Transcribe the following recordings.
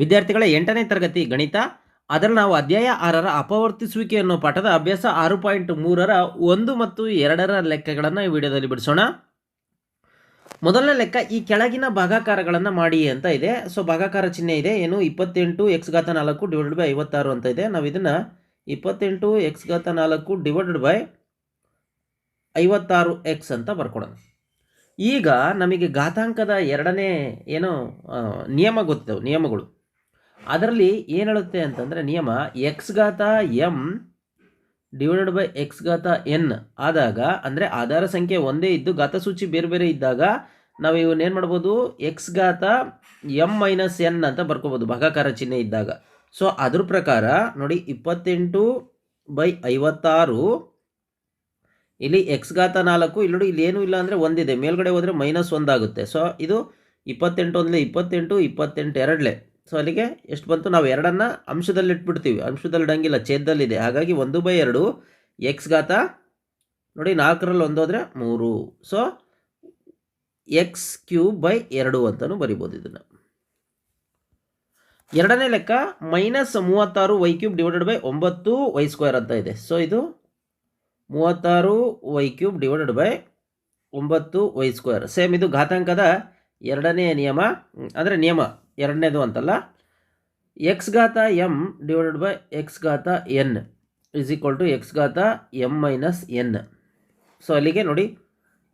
ವಿದ್ಯಾರ್ಥಿಗಳ 8ನೇ ತರಗತಿ ಗಣಿತ ಅದರಲ್ಲಿ ನಾವು ಅಧ್ಯಾಯ 6ರ ಅಪವರ್ತಿಸುವಿಕೆ ಅನ್ನೋ ಪಾಠದ ಅಭ್ಯಾಸ 6.3ರ 1 ಮತ್ತು 2ರ ಲೆಕ್ಕಗಳನ್ನು ಈ ವಿಡಿಯೋದಲ್ಲಿ ಬಿಡಿಸೋಣ. ಮೊದಲನೇ ಲೆಕ್ಕ ಈ ಕೆಳಗಿನ ಭಾಗಾಕಾರಗಳನ್ನು ಮಾಡಿ ಅಂತ ಇದೆ. ಸೊ ಭಾಗಾಕಾರ ಚಿಹ್ನೆ ಇದೆ, ಏನು 28 x ಘಾತ 4 ಡಿವೈಡೆಡ್ ಬೈ 56 ಅಂತ ಇದೆ. ನಾವು ಇದನ್ನು 28 x ಘಾತ 4 ಡಿವೈಡೆಡ್ ಬೈ 56x ಅಂತ ಬರ್ಕೊಡೋಣ. ಈಗ ನಮಗೆ ಘಾತಾಂಕದ ಎರಡನೇ ಏನು ನಿಯಮ ಗೊತ್ತಿದ್ದವು, ನಿಯಮಗಳು. ಅದರಲ್ಲಿ ಏನು ಹೇಳುತ್ತೆ ಅಂತಂದರೆ ನಿಯಮ ಎಕ್ಸ್ ಘಾತ ಎಮ್ ಡಿವೈಡೆಡ್ ಬೈ ಎಕ್ಸ್ ಘಾತ ಎನ್ ಆದಾಗ, ಅಂದರೆ ಆಧಾರ ಸಂಖ್ಯೆ ಒಂದೇ ಇದ್ದು ಘಾತಸೂಚಿ ಬೇರೆ ಬೇರೆ ಇದ್ದಾಗ ನಾವು ಇವನ್ನೇನು ಮಾಡ್ಬೋದು, ಎಕ್ಸ್ ಘಾತ ಎಮ್ ಮೈನಸ್ ಎನ್ ಅಂತ ಬರ್ಕೋಬೋದು ಭಾಗಾಕಾರ ಚಿಹ್ನೆ ಇದ್ದಾಗ. ಸೊ ಅದ್ರ ಪ್ರಕಾರ ನೋಡಿ 28/56 ಇಲ್ಲಿ ಎಕ್ಸ್ ಘಾತ 4 ಇಲ್ಲಿ ನೋಡಿ, ಇಲ್ಲಿ ಏನೂ ಇಲ್ಲ ಅಂದರೆ ಒಂದಿದೆ, ಮೇಲ್ಗಡೆ ಹೋದರೆ -1 ಆಗುತ್ತೆ. ಸೊ ಇದು 28 ಒಂದಲೇ 28, 28 ಎರಡಲೇ. ಸೊ ಅಲ್ಲಿಗೆ ಎಷ್ಟು ಬಂತು, ನಾವು ಎರಡನ್ನು ಅಂಶದಲ್ಲಿ ಇಟ್ಬಿಡ್ತೀವಿ, ಅಂಶದಲ್ಲಿ ಇಡಂಗಿಲ್ಲ, ಛೇದದಲ್ಲಿದೆ. ಹಾಗಾಗಿ 1/2 ಎಕ್ಸ್ ಘಾತ ನೋಡಿ 4ರಲ್ಲಿ 1 ಹೋದರೆ 3. ಸೊ x³/2 ಅಂತಲೂ ಬರಿಬೋದು ಇದನ್ನು. ಎರಡನೇ ಲೆಕ್ಕ -36y³ ಡಿವೈಡೆಡ್ ಬೈ 9y² ಅಂತ ಇದೆ. ಸೊ ಇದು 36y³ divided by 9y². Same ಇದು ಘಾತಾಂಕದ ಎರಡನೇ ನಿಯಮ, ಅಂದರೆ ನಿಯಮ ಎರಡನೇದು ಅಂತಲ್ಲ. ಎಕ್ಸ್ ಘಾತ ಎಮ್ ಡಿವೈಡೆಡ್ ಬೈ ಎಕ್ಸ್ ಘಾತ n is equal to x ಘಾತ ಎಮ್ ಮೈನಸ್ ಎನ್. ಸೊ ಅಲ್ಲಿಗೆ ನೋಡಿ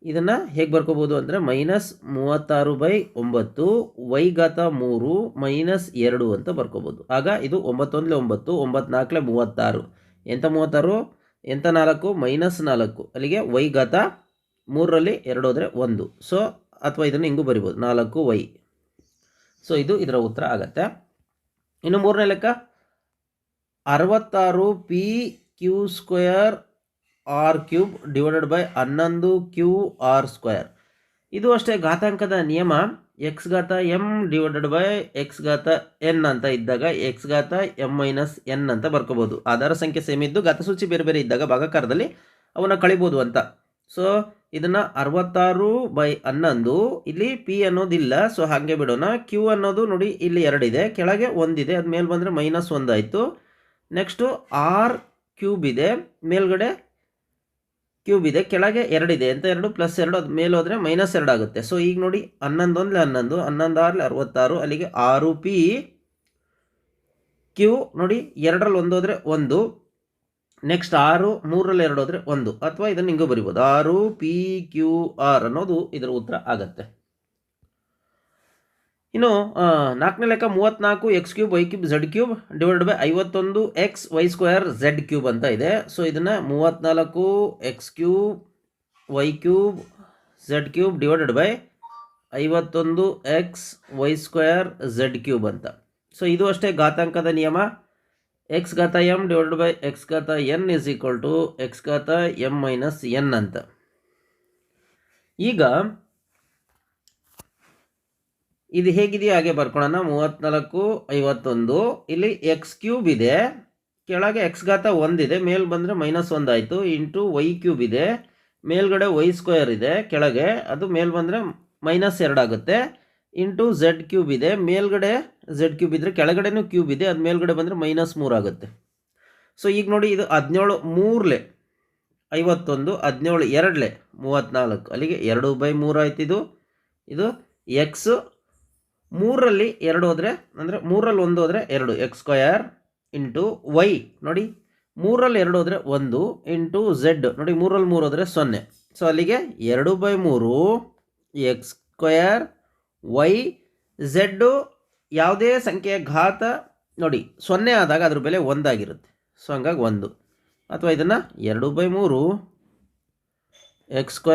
ಇದನ್ನು ಹೇಗೆ ಬರ್ಕೋಬೋದು ಅಂದರೆ -36/9 y ಘಾತ 3 -2 ಅಂತ ಬರ್ಕೋಬೋದು. ಆಗ ಇದು 9 1 9, 9 4 36. ಎಂಥ 36, ಎಂಥ 4, -4. ಅಲ್ಲಿಗೆ y ಘಾತ 3ರಲ್ಲಿ 2 ಹೋದರೆ 1. ಸೊ ಅಥವಾ ಇದನ್ನು ಹಿಂಗೂ ಬರಿಬೋದು 4y. ಸೊ ಇದು ಇದರ ಉತ್ತರ ಆಗತ್ತೆ. ಇನ್ನು ಮೂರನೇ ಲೆಕ್ಕ 66p² r³ divided by 11qr². ಇದು ಅಷ್ಟೇ ಘಾತಾಂಕದ ನಿಯಮ ಎಕ್ಸ್ ಘಾತ ಎಮ್ ಡಿವೈಡೆಡ್ ಬೈ ಎಕ್ಸ್ ಘಾತ ಎನ್ ಅಂತ ಇದ್ದಾಗ ಎಕ್ಸ್ ಘಾತ ಎಮ್ ಮೈನಸ್ ಎನ್ ಅಂತ ಬರ್ಕೋಬೋದು. ಆಧಾರ ಸಂಖ್ಯೆ ಸೇಮ್ ಇದ್ದು ಘಾತಸೂಚಿ ಬೇರೆ ಬೇರೆ ಇದ್ದಾಗ ಭಾಗಾಕಾರದಲ್ಲಿ ಅವನ್ನ ಕಳಿಬೋದು ಅಂತ. ಸೊ ಇದನ್ನು 66/11, ಇಲ್ಲಿ ಪಿ ಅನ್ನೋದಿಲ್ಲ, ಸೊ ಹಾಗೆ ಬಿಡೋಣ. ಕ್ಯೂ ಅನ್ನೋದು ನೋಡಿ ಇಲ್ಲಿ 2 ಇದೆ, ಕೆಳಗೆ 1 ಇದೆ, ಅದು ಮೇಲೆ ಬಂದರೆ -1 ಆಯಿತು. ನೆಕ್ಸ್ಟು r³ ಇದೆ, ಮೇಲ್ಗಡೆ ಕ್ಯೂಬ್ ಇದೆ, ಕೆಳಗೆ 2 ಇದೆ, ಎಂತ 2 +2, ಅದು ಮೇಲೆ ಹೋದರೆ -2 ಆಗುತ್ತೆ. ಸೊ ಈಗ ನೋಡಿ 11 1 11, 11 6 66, ಅಲ್ಲಿಗೆ 6p³ ನೋಡಿ 2ರಲ್ಲಿ 1 ಹೋದರೆ 1, ನೆಕ್ಸ್ಟ್ 6 3ರಲ್ಲಿ 2 ಹೋದರೆ 1, ಅಥವಾ ಇದನ್ನು ಹಿಂಗೂ ಬರಿಬೋದು 6pqr ಅನ್ನೋದು ಇದರ ಉತ್ತರ ಆಗತ್ತೆ. ಇನ್ನು ನಾಲ್ಕನೇ ಲೆಕ್ಕ 34 x³ y³ z³ divided by 51x y² z³ ಅಂತ ಇದೆ. ಸೊ ಇದನ್ನು 34 x³ y³ z³ divided by 51x y² z³ ಅಂತ. ಸೊ ಇದು ಅಷ್ಟೇ ಘಾತಾಂಕದ ನಿಯಮ ಎಕ್ಸ್ ಘಾತ ಎಮ್ ಡಿವೈಡೆಡ್ ಬೈ ಎಕ್ಸ್ ಘಾತ n is equal to x ಘಾತ ಎಮ್ ಮೈನಸ್ ಎನ್ ಅಂತ. ಈಗ ಇದು ಹೇಗಿದೆಯೋ ಹಾಗೆ ಬರ್ಕೊಳ್ಳೋಣ. 34 51, ಇಲ್ಲಿ x³ ಇದೆ, ಕೆಳಗೆ x ಘಾತ 1 ಇದೆ, ಮೇಲೆ ಬಂದರೆ -1 ಆಯಿತು, ಇಂಟು y³ ಇದೆ, ಮೇಲ್ಗಡೆ y² ಇದೆ, ಕೆಳಗೆ ಅದು ಮೇಲೆ ಬಂದರೆ -2 ಆಗುತ್ತೆ, ಇಂಟು z³ ಇದೆ, ಮೇಲ್ಗಡೆ z³ ಇದ್ದರೆ ಕೆಳಗಡೆನೂ ಕ್ಯೂಬ್ ಇದೆ, ಅದು ಮೇಲ್ಗಡೆ ಬಂದರೆ -3 ಆಗುತ್ತೆ. ಸೊ ಈಗ ನೋಡಿ ಇದು 17 3ಲೆ 51, 17 2ಲೆ 34, ಅಲ್ಲಿಗೆ 2/3 ಆಯ್ತು. ಇದು ಎಕ್ಸ್ 3ರಲ್ಲಿ 2 ಹೋದರೆ, ಅಂದರೆ 3ರಲ್ಲಿ 1 ಹೋದರೆ 2 x² ಇಂಟು ವೈ ನೋಡಿ 3ರಲ್ಲಿ 2 ಹೋದರೆ 1 ಇಂಟು ಝೆಡ್ ನೋಡಿ 3ರಲ್ಲಿ 3 ಹೋದರೆ 0. ಸೊ ಅಲ್ಲಿಗೆ 2/3 x² y z ಯಾವುದೇ ಸಂಖ್ಯೆಯ ಘಾತ ನೋಡಿ 0 ಆದಾಗ ಅದ್ರ ಬೆಲೆ 1 ಆಗಿರುತ್ತೆ. ಸೊ ಹಂಗಾಗಿ 1, ಅಥವಾ ಇದನ್ನು 2/3 x²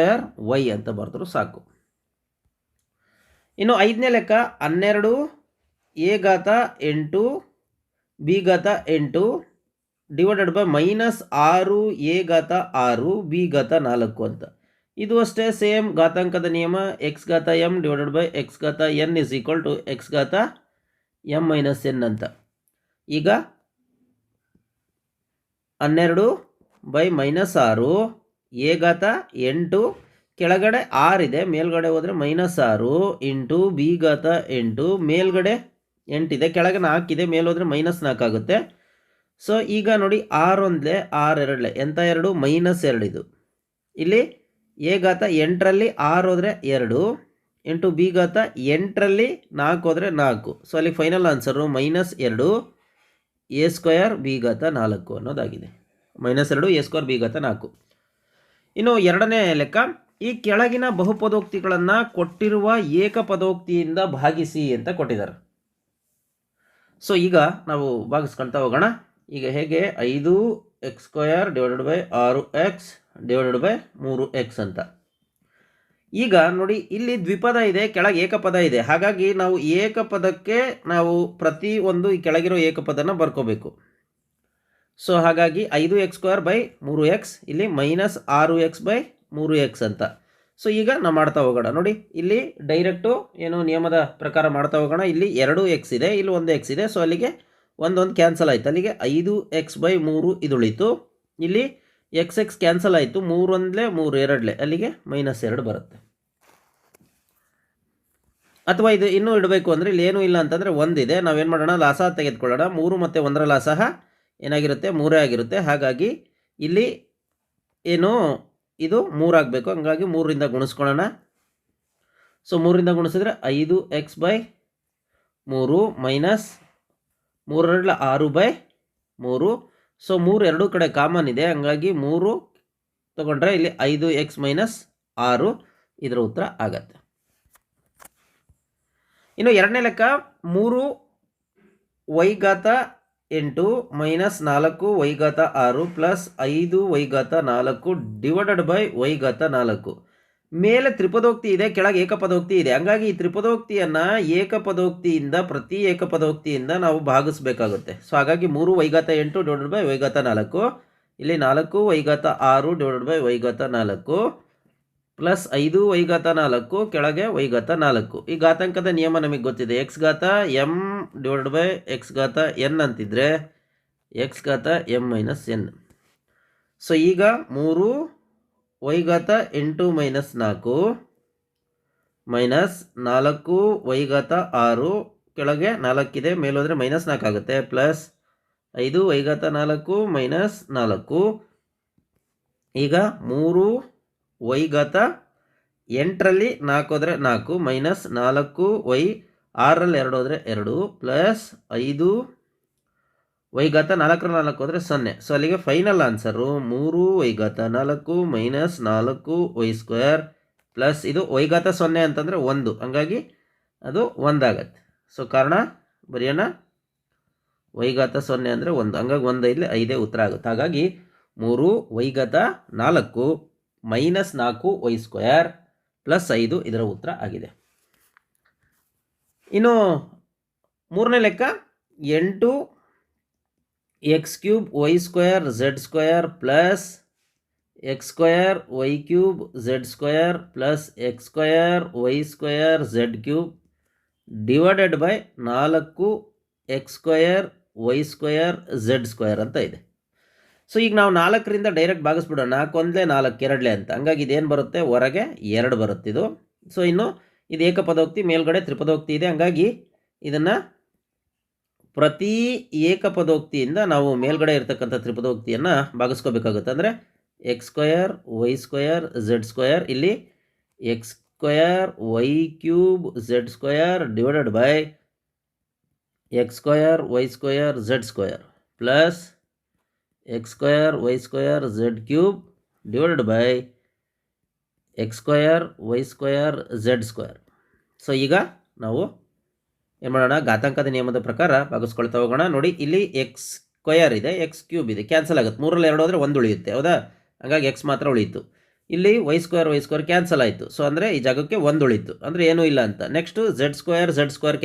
y ಅಂತ ಬರೆದ್ರು ಸಾಕು. ಇನ್ನು ಐದನೇ ಲೆಕ್ಕ 12 a ಘಾತ 8 b ಘಾತ 8 ಡಿವೈಡೆಡ್ ಬೈ -6 a ಘಾತ 6 b ಘಾತ 4 ಅಂತ. ಇದು ಅಷ್ಟೇ ಸೇಮ್ ಘಾತಾಂಕದ ನಿಯಮ ಎಕ್ಸ್ ಘಾತ ಎಮ್ ಡಿವೈಡೆಡ್ ಬೈ ಎಕ್ಸ್ ಘಾತ n is equal to x ಘಾತ ಎಮ್ ಮೈನಸ್ ಎನ್ ಅಂತ. ಈಗ 12/-6 a ಘಾತ 8, ಕೆಳಗಡೆ 6 ಇದೆ, ಮೇಲ್ಗಡೆ ಹೋದರೆ -6 ಇಂಟು b ಘಾತ 8, ಮೇಲ್ಗಡೆ 8 ಕೆಳಗೆ 4 ಇದೆ, ಮೇಲೆ ಹೋದರೆ -4 ಆಗುತ್ತೆ. ಸೊ ಈಗ ನೋಡಿ 6 1 6 2 ಎಂಥ 2 -2 ಇದು. ಇಲ್ಲಿ ಎ ಘಾತ 8ರಲ್ಲಿ 6 ಹೋದರೆ 2 ಇಂಟು ಬಿ ಘಾತ 8ರಲ್ಲಿ 4 ಹೋದರೆ 4. ಸೊ ಅಲ್ಲಿ final answer -2 A square B ಘಾತ 4 ಅನ್ನೋದಾಗಿದೆ. -2 ಎ ಸ್ಕ್ವಯರ್ ಬಿ ಘಾತ 4. ಇನ್ನು ಎರಡನೇ ಲೆಕ್ಕ, ಈ ಕೆಳಗಿನ ಬಹುಪದೋಕ್ತಿಗಳನ್ನು ಕೊಟ್ಟಿರುವ ಏಕಪದೋಕ್ತಿಯಿಂದ ಭಾಗಿಸಿ ಅಂತ ಕೊಟ್ಟಿದ್ದಾರೆ. ಸೊ ಈಗ ನಾವು ಭಾಗಿಸ್ಕೊಳ್ತಾ ಹೋಗೋಣ. ಈಗ ಹೇಗೆ 5x² / 6x / 3x ಅಂತ. ಈಗ ನೋಡಿ ಇಲ್ಲಿ ದ್ವಿಪದ ಇದೆ, ಕೆಳಗೆ ಏಕಪದ ಇದೆ. ಹಾಗಾಗಿ ನಾವು ಏಕಪದಕ್ಕೆ ನಾವು ಪ್ರತಿ ಒಂದು ಈ ಕೆಳಗಿರೋ ಏಕಪದನ ಬರ್ಕೋಬೇಕು. ಸೊ ಹಾಗಾಗಿ 5x² / 3x ಇಲ್ಲಿ -6x / 3x ಅಂತ. ಸೊ ಈಗ ನಾವು ಮಾಡ್ತಾ ಹೋಗೋಣ. ನೋಡಿ ಇಲ್ಲಿ ಡೈರೆಕ್ಟು ಏನು ನಿಯಮದ ಪ್ರಕಾರ ಮಾಡ್ತಾ ಹೋಗೋಣ. ಇಲ್ಲಿ 2x ಇದೆ, ಇಲ್ಲಿ 1x ಇದೆ. ಸೊ ಅಲ್ಲಿಗೆ ಒಂದೊಂದು ಕ್ಯಾನ್ಸಲ್ ಆಯಿತು. ಅಲ್ಲಿಗೆ 5x / 3 ಇದು ಉಳಿತು. ಇಲ್ಲಿ x ಕ್ಯಾನ್ಸಲ್ ಆಯಿತು, 3 1 3 2 ಅಲ್ಲಿಗೆ -2 ಬರುತ್ತೆ. ಅಥವಾ ಇದು ಇನ್ನೂ ಇಡಬೇಕು ಅಂದರೆ ಇಲ್ಲಿ ಏನೂ ಇಲ್ಲ ಅಂತಂದರೆ 1 ಇದೆ. ನಾವೇನು ಮಾಡೋಣ, ಲಾಸ ತೆಗೆದುಕೊಳ್ಳೋಣ. 3 ಮತ್ತು 1ರ ಲಾಸಹ ಏನಾಗಿರುತ್ತೆ, 3 ಆಗಿರುತ್ತೆ. ಹಾಗಾಗಿ ಇಲ್ಲಿ ಏನು ಇದು 3 ಆಗಬೇಕು. ಹಂಗಾಗಿ 3ರಿಂದ ಗುಣಿಸ್ಕೊಳ್ಳೋಣ. ಸೊ 3ರಿಂದ ಗುಣಿಸಿದ್ರೆ 5x / 3 ಮೈನಸ್ 3 2 6/3. ಸೊ 3 ಎರಡೂ ಕಡೆ ಕಾಮನ್ ಇದೆ, ಹಂಗಾಗಿ 3 ತಗೊಂಡ್ರೆ ಇಲ್ಲಿ 5x - 6 ಇದರ ಉತ್ತರ ಆಗತ್ತೆ. ಇನ್ನು ಎರಡನೇ ಲೆಕ್ಕ, 3y ಘಾತ 8 -4y ಘಾತ 6 + 5y ಘಾತ 4 ಡಿವೈಡೆಡ್ ಬೈ y ಘಾತ 4. ಮೇಲೆ ತ್ರಿಪದೋಕ್ತಿ ಇದೆ, ಕೆಳಗೆ ಏಕಪದೋಕ್ತಿ ಇದೆ. ಹಂಗಾಗಿ ಈ ತ್ರಿಪದೋಕ್ತಿಯನ್ನು ಏಕಪದೋಕ್ತಿಯಿಂದ ಪ್ರತಿ ಏಕಪದೋಕ್ತಿಯಿಂದ ನಾವು ಭಾಗಿಸ್ಬೇಕಾಗುತ್ತೆ. ಸೊ ಹಾಗಾಗಿ 3y ಘಾತ 8 ಡಿವೈಡೆಡ್ ಬೈ y ಘಾತ 4, ಇಲ್ಲಿ 4y ಘಾತ 6 ಡಿವೈಡೆಡ್ ಬೈ y ಘಾತ 4 ಪ್ಲಸ್ 5y ಘಾತ 4 ಕೆಳಗೆ y ಘಾತ 4. ಈ ಘಾತಾಂಕದ ನಿಯಮ ನಮಗೆ ಗೊತ್ತಿದೆ. x ಘಾತ m ಡಿವೈಡೆಡ್ ಬೈ x ಘಾತ n ಅಂತಿದ್ರೆ x ಘಾತ m - n. ಸೊ ಈಗ 3y ಘಾತ 8 - 4 ಮೈನಸ್ 4y ಘಾತ 6 ಕೆಳಗೆ 4 ಇದೆ, ಮೇಲೋದ್ರೆ -4 ಆಗುತ್ತೆ, ಪ್ಲಸ್ 5y ಘಾತ 4 - 4. ಈಗ 3y ಘಾತ 8ರಲ್ಲಿ 4 ಹೋದರೆ 4 ಮೈನಸ್ 4y 6ರಲ್ಲಿ 2 ಹೋದರೆ 2 ಪ್ಲಸ್ 5y ಘಾತ 4ರಲ್ಲಿ 4 ಹೋದರೆ 0. ಸೊ ಅಲ್ಲಿಗೆ ಫೈನಲ್ ಆನ್ಸರು 3y ಘಾತ 4 ಮೈನಸ್ 4y² ಪ್ಲಸ್ ಇದು y ಘಾತ 0 ಅಂತಂದರೆ 1, ಹಂಗಾಗಿ ಅದು 1 ಆಗತ್ತೆ. ಸೊ ಕಾರಣ ಬರೆಯೋಣ, y ಘಾತ 0 ಅಂದರೆ 1, ಹಂಗಾಗಿ 1 ಇಲ್ಲಿ 5 ಉತ್ತರ ಆಗುತ್ತೆ. ಹಾಗಾಗಿ 3y ಘಾತ 4 ಮೈನಸ್ 4y² ಪ್ಲಸ್ 5 ಇದರ ಉತ್ತರ ಆಗಿದೆ. ಇನ್ನು ಮೂರನೇ ಲೆಕ್ಕ, 8x³ y² z² plus x² y³ z² plus x² y² z³ divided by 4x² y² z² ಅಂತ ಇದೆ. ಸೊ ಈಗ ನಾವು 4ರಿಂದ ಡೈರೆಕ್ಟ್ ಭಾಗಿಸ್ಬಿಡೋಣ. 4 1 4 2 ಅಂತ, ಹಂಗಾಗಿ ಇದೇನು ಬರುತ್ತೆ, ಹೊರಗೆ 2 ಬರುತ್ತೆ ಇದು. ಸೊ ಇನ್ನು ಇದು ಏಕಪದೋಕ್ತಿ, ಮೇಲ್ಗಡೆ ತ್ರಿಪದೋಕ್ತಿ ಇದೆ. ಹಂಗಾಗಿ ಇದನ್ನು ಪ್ರತಿ ಏಕಪದೋಕ್ತಿಯಿಂದ ನಾವು ಮೇಲ್ಗಡೆ ಇರ್ತಕ್ಕಂಥ ತ್ರಿಪದೋಕ್ತಿಯನ್ನು ಭಾಗಿಸ್ಕೋಬೇಕಾಗುತ್ತೆ. ಅಂದರೆ x² y² z², ಇಲ್ಲಿ x² y³ z² divided by x² y² z² plus x² y² z³ divided by x² y² z². So ಈಗ ನಾವು ಏನು ಮಾಡೋಣ, ಘಾತಾಂಕದ ನಿಯಮದ ಪ್ರಕಾರ ಭಾಗಿಸ್ಕೊಳ್ತಾ ಹೋಗೋಣ. ನೋಡಿ ಇಲ್ಲಿ x² ಇದೆ, x³ ಇದೆ, ಕ್ಯಾನ್ಸಲ್ ಆಗುತ್ತೆ. 3ರಲ್ಲಿ 2 ಹೋದರೆ 1 ಉಳಿಯುತ್ತೆ, ಹೌದಾ? ಹಾಗಾಗಿ x ಮಾತ್ರ ಉಳಿಯಿತು. ಇಲ್ಲಿ y² ಕ್ಯಾನ್ಸಲ್ ಆಯಿತು. ಸೊ ಅಂದರೆ ಈ ಜಾಗಕ್ಕೆ 1 ಉಳಿತು, ಅಂದರೆ ಏನೂ ಇಲ್ಲ ಅಂತ. ನೆಕ್ಸ್ಟು z²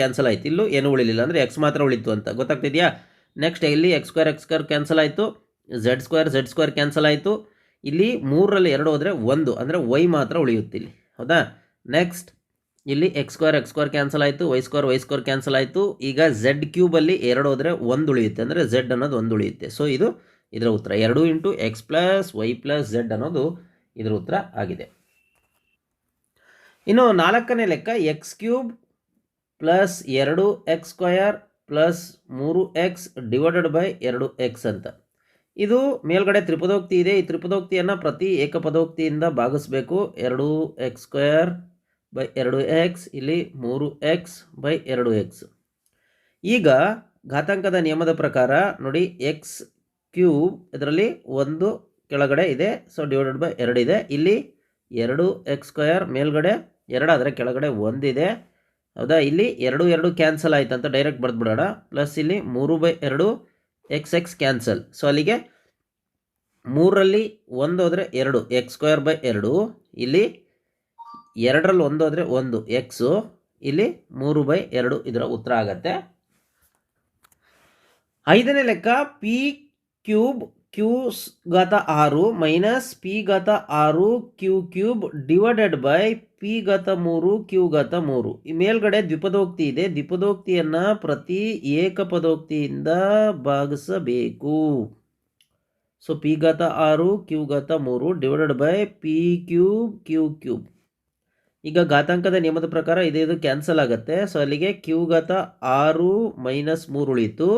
ಕ್ಯಾನ್ಸಲ್ ಆಯಿತು, ಇಲ್ಲೂ ಏನೂ ಉಳಿಲಿಲ್ಲ, ಅಂದರೆ x ಮಾತ್ರ ಉಳಿತು ಅಂತ ಗೊತ್ತಾಗ್ತಿದೆಯಾ? ನೆಕ್ಸ್ಟ್ ಇಲ್ಲಿ x² ಕ್ಯಾನ್ಸಲ್ ಆಯಿತು, z² ಕ್ಯಾನ್ಸಲ್ ಆಯಿತು. ಇಲ್ಲಿ 3ರಲ್ಲಿ 2 ಹೋದರೆ 1, ಅಂದರೆ y ಮಾತ್ರ ಉಳಿಯುತ್ತೆ ಇಲ್ಲಿ, ಹೌದಾ? ನೆಕ್ಸ್ಟ್ ಇಲ್ಲಿ x² ಕ್ಯಾನ್ಸಲ್ ಆಯಿತು, y² ಕ್ಯಾನ್ಸಲ್ ಆಯಿತು. ಈಗ z³ 2 ಹೋದರೆ 1 ಉಳಿಯುತ್ತೆ, ಅಂದರೆ z ಅನ್ನೋದು 1 ಉಳಿಯುತ್ತೆ. ಸೊ ಇದು ಇದರ ಉತ್ತರ 2 × x + y + z ಅನ್ನೋದು ಇದರ ಉತ್ತರ ಆಗಿದೆ. ಇನ್ನು 4ನೇ ಲೆಕ್ಕ, x³ plus 2x² plus 3x divided by 2x ಅಂತ. ಇದು ಮೇಲ್ಗಡೆ ತ್ರಿಪದೋಕ್ತಿ ಇದೆ. ಈ ತ್ರಿಪದೋಕ್ತಿಯನ್ನು ಪ್ರತಿ ಏಕಪದೋಕ್ತಿಯಿಂದ ಭಾಗಿಸ್ಬೇಕು. 2x² ಬೈ 2x, ಇಲ್ಲಿ 3x ಬೈ 2x. ಈಗ ಘಾತಾಂಕದ ನಿಯಮದ ಪ್ರಕಾರ ನೋಡಿ, x³ ಇದರಲ್ಲಿ 1 ಕೆಳಗಡೆ ಇದೆ, ಸೊ ಡಿವೈಡೆಡ್ ಬೈ 2 ಇದೆ. ಇಲ್ಲಿ 2x² ಮೇಲ್ಗಡೆ 2 ಆದರೆ ಕೆಳಗಡೆ 1 ಇದೆ, ಹೌದಾ. ಇಲ್ಲಿ 2 ಕ್ಯಾನ್ಸಲ್ ಆಯ್ತು ಅಂತ ಡೈರೆಕ್ಟ್ ಬರೆದ್ಬಿಡೋಣ. ಪ್ಲಸ್ ಇಲ್ಲಿ 3/2 x ಕ್ಯಾನ್ಸಲ್. ಸೊ ಅಲ್ಲಿಗೆ 3ರಲ್ಲಿ 1 ಹೋದರೆ 2 x² ಬೈ 2, ಇಲ್ಲಿ 2ರಲ್ಲಿ 1 ಹೋದರೆ 1 x, ಇಲ್ಲಿ 3/2 ಇದರ ಉತ್ತರ ಆಗತ್ತೆ. 5ನೇ ಲೆಕ್ಕ p³ q⁻6 minus p⁻6 q³ divided by p⁻3 q⁻3. ಈ ಮೇಲ್ಗಡೆ ದ್ವಿಪದೋಕ್ತಿ ಇದೆ, ದ್ವಿಪದೋಕ್ತಿಯನ್ನು ಪ್ರತಿ ಏಕಪದೋಕ್ತಿಯಿಂದ ಭಾಗಿಸಬೇಕು. So p⁻6 q⁻3 divided by p³ q³. ಈಗ ಘಾತಾಂಕದ ನಿಯಮದ ಪ್ರಕಾರ ಇದು ಕ್ಯಾನ್ಸಲ್ ಆಗುತ್ತೆ. ಸೊ ಅಲ್ಲಿಗೆ q⁻6 ಮೈನಸ್ 3 ಉಳಿಯಿತು.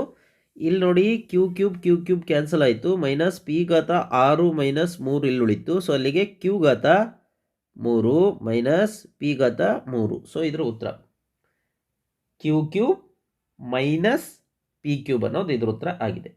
ಇಲ್ಲಿ ನೋಡಿ q³ ಕ್ಯಾನ್ಸಲ್ ಆಯಿತು, ಮೈನಸ್ p⁻6 ಮೈನಸ್ 3 ಇಲ್ಲಿ ಉಳಿತು. ಸೊ ಅಲ್ಲಿಗೆ q⁻3 ಮೈನಸ್ p⁻3. ಸೊ ಇದರ ಉತ್ತರ q³ ಮೈನಸ್ p³ ಅನ್ನೋದು ಇದ್ರ ಉತ್ತರ ಆಗಿದೆ.